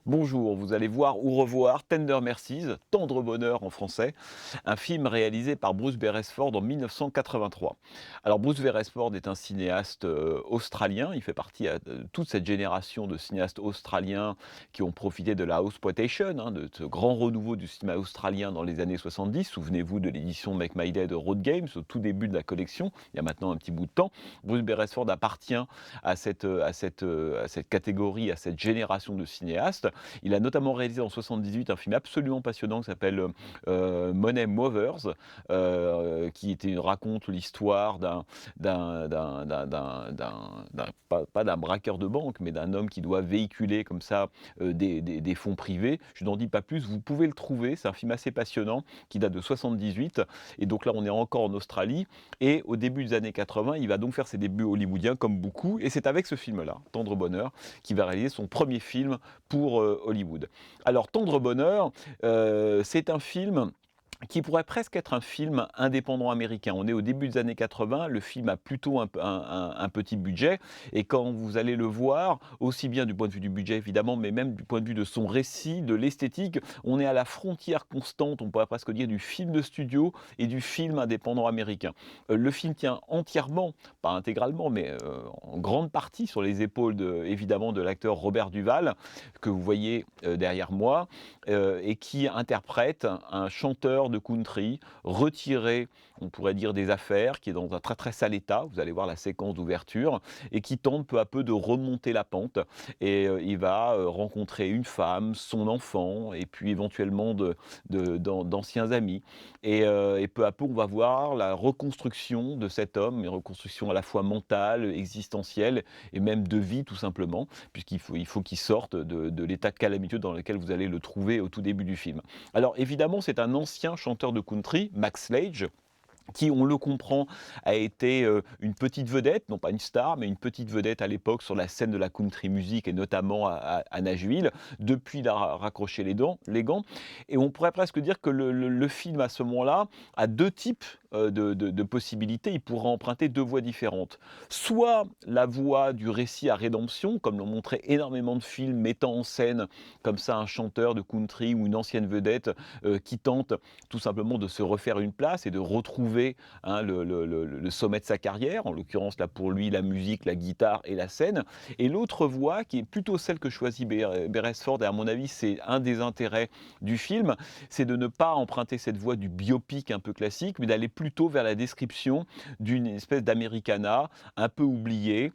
Bonjour, vous allez voir ou revoir Tender Mercies, Tendre Bonheur en français, un film réalisé par Bruce Beresford en 1983. Alors Bruce Beresford est un cinéaste australien, il fait partie de toute cette génération de cinéastes australiens qui ont profité de la Housepotation, de ce grand renouveau du cinéma australien dans les années 70. Souvenez-vous de l'édition Make My Day de Road Games au tout début de la collection, il y a maintenant un petit bout de temps. Bruce Beresford appartient à cette catégorie, à cette génération de cinéastes. Il a notamment réalisé en 78 un film absolument passionnant qui s'appelle Money Movers, raconte l'histoire pas d'un braqueur de banque, mais d'un homme qui doit véhiculer comme ça des fonds privés. Je n'en dis pas plus, vous pouvez le trouver, c'est un film assez passionnant qui date de 78, et donc là on est encore en Australie, et au début des années 80, il va donc faire ses débuts hollywoodiens comme beaucoup, et c'est avec ce film-là, Tendre Bonheur, qu'il va réaliser son premier film pour Hollywood. Alors Tendre Bonheur, c'est un film qui pourrait presque être un film indépendant américain. On est au début des années 80, le film a plutôt un petit budget, et quand vous allez le voir, aussi bien du point de vue du budget évidemment, mais même du point de vue de son récit, de l'esthétique, on est à la frontière constante, on pourrait presque dire, du film de studio et du film indépendant américain. Le film tient entièrement, pas intégralement, mais en grande partie sur les épaules évidemment de l'acteur Robert Duvall, que vous voyez derrière moi, et qui interprète un chanteur de country retiré, on pourrait dire, des affaires, qui est dans un très très sale état, vous allez voir la séquence d'ouverture, et qui tente peu à peu de remonter la pente, et il va rencontrer une femme, son enfant, et puis éventuellement d'anciens amis, et peu à peu on va voir la reconstruction de cet homme, une reconstruction à la fois mentale, existentielle, et même de vie tout simplement, puisqu'il faut qu'il sorte de l'état calamiteux dans lequel vous allez le trouver au tout début du film. Alors évidemment, c'est un ancien chanteur de country, Max Slade, qui, on le comprend, a été une petite vedette, non pas une star, mais une petite vedette à l'époque sur la scène de la country music, et notamment à Nashville. Depuis, il a raccroché les gants, et on pourrait presque dire que le film, à ce moment-là, a deux types de possibilités. Il pourra emprunter deux voies différentes. Soit la voie du récit à rédemption, comme l'ont montré énormément de films mettant en scène comme ça un chanteur de country ou une ancienne vedette qui tente tout simplement de se refaire une place et de retrouver le sommet de sa carrière, en l'occurrence là pour lui la musique, la guitare et la scène. Et l'autre voie, qui est plutôt celle que choisit Beresford, et à mon avis c'est un des intérêts du film, c'est de ne pas emprunter cette voie du biopic un peu classique, mais d'aller plutôt vers la description d'une espèce d'Americana un peu oubliée,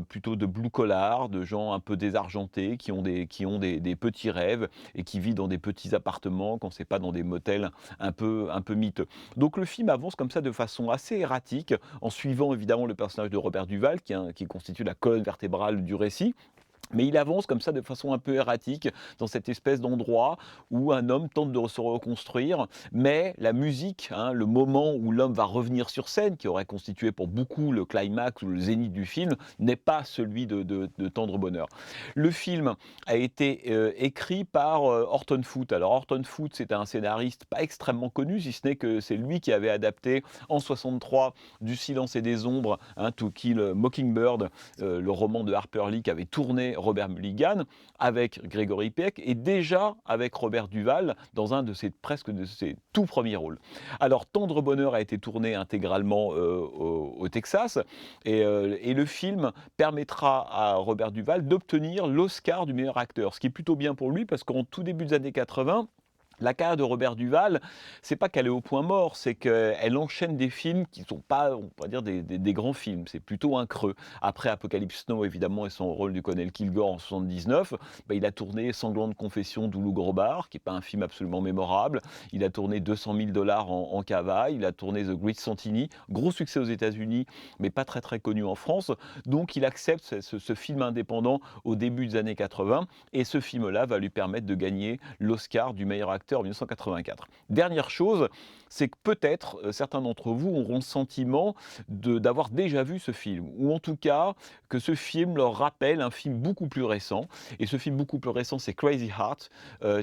plutôt de blue collar, de gens un peu désargentés, qui ont des petits rêves et qui vivent dans des petits appartements, quand c'est pas dans des motels un peu miteux. Donc le film avance comme ça de façon assez erratique, en suivant évidemment le personnage de Robert Duvall, qui constitue la colonne vertébrale du récit. Mais il avance comme ça de façon un peu erratique dans cette espèce d'endroit où un homme tente de se reconstruire, mais la musique, le moment où l'homme va revenir sur scène, qui aurait constitué pour beaucoup le climax ou le zénith du film, n'est pas celui de Tendre Bonheur. Le film a été écrit par Horton Foote. Alors Horton Foote, c'est un scénariste pas extrêmement connu, si ce n'est que c'est lui qui avait adapté en 63 Du Silence et des Ombres, To Kill Mockingbird, le roman de Harper Lee qui avait tourné Robert Mulligan, avec Gregory Peck, et déjà avec Robert Duvall dans un de ses tout premiers rôles. Alors Tendre Bonheur a été tourné intégralement au Texas, et le film permettra à Robert Duvall d'obtenir l'Oscar du meilleur acteur, ce qui est plutôt bien pour lui, parce qu'en tout début des années 80, la carrière de Robert Duvall, c'est pas qu'elle est au point mort, c'est qu'elle enchaîne des films qui sont pas, on pourrait dire, des grands films. C'est plutôt un creux. Après Apocalypse Now, évidemment, et son rôle du colonel Kilgore en 79, il a tourné Sanglante Confession d'Oulou Grobar, qui est pas un film absolument mémorable. Il a tourné 200 000 $ en cavale. Il a tourné The Great Santini, gros succès aux États-Unis, mais pas très très connu en France. Donc il accepte ce film indépendant au début des années 80, et ce film-là va lui permettre de gagner l'Oscar du meilleur acteur en 1984. Dernière chose, c'est que peut-être, certains d'entre vous auront le sentiment d'avoir déjà vu ce film ou en tout cas que ce film leur rappelle un film beaucoup plus récent et ce film beaucoup plus récent, c'est Crazy Heart,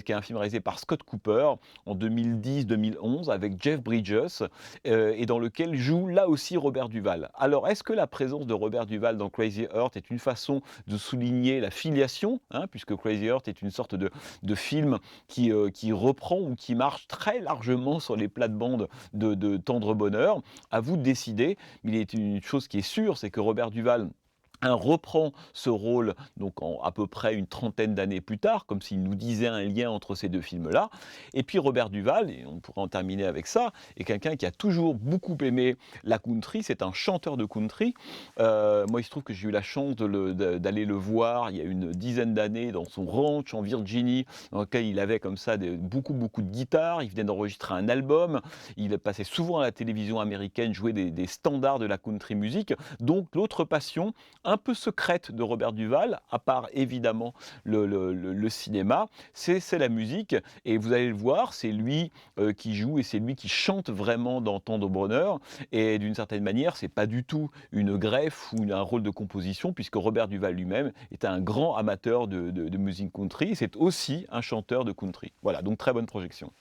qui est un film réalisé par Scott Cooper en 2010-2011 avec Jeff Bridges, et dans lequel joue là aussi Robert Duvall. Alors est-ce que la présence de Robert Duvall dans Crazy Heart est une façon de souligner la filiation, hein, puisque Crazy Heart est une sorte de film qui reprend ou qui marche très largement sur les plates-bandes de Tendre Bonheur? À vous de décider, mais il est une chose qui est sûre, c'est que Robert Duvall reprend ce rôle donc à peu près une trentaine d'années plus tard, comme s'il nous disait un lien entre ces 2 films-là. Et puis Robert Duvall, et on pourra en terminer avec ça, est quelqu'un qui a toujours beaucoup aimé la country, c'est un chanteur de country. Moi, il se trouve que j'ai eu la chance d'aller le voir il y a une dizaine d'années dans son ranch en Virginie, dans lequel il avait comme ça beaucoup de guitares, il venait d'enregistrer un album, il passait souvent à la télévision américaine jouer des standards de la country music. Donc l'autre passion, un peu secrète de Robert Duvall, à part évidemment le cinéma, c'est la musique et vous allez le voir, c'est lui, qui joue et c'est lui qui chante vraiment dans Tendre Bonheur et d'une certaine manière, c'est pas du tout une greffe ou un rôle de composition puisque Robert Duvall lui-même est un grand amateur de musique country, c'est aussi un chanteur de country. Voilà, donc très bonne projection.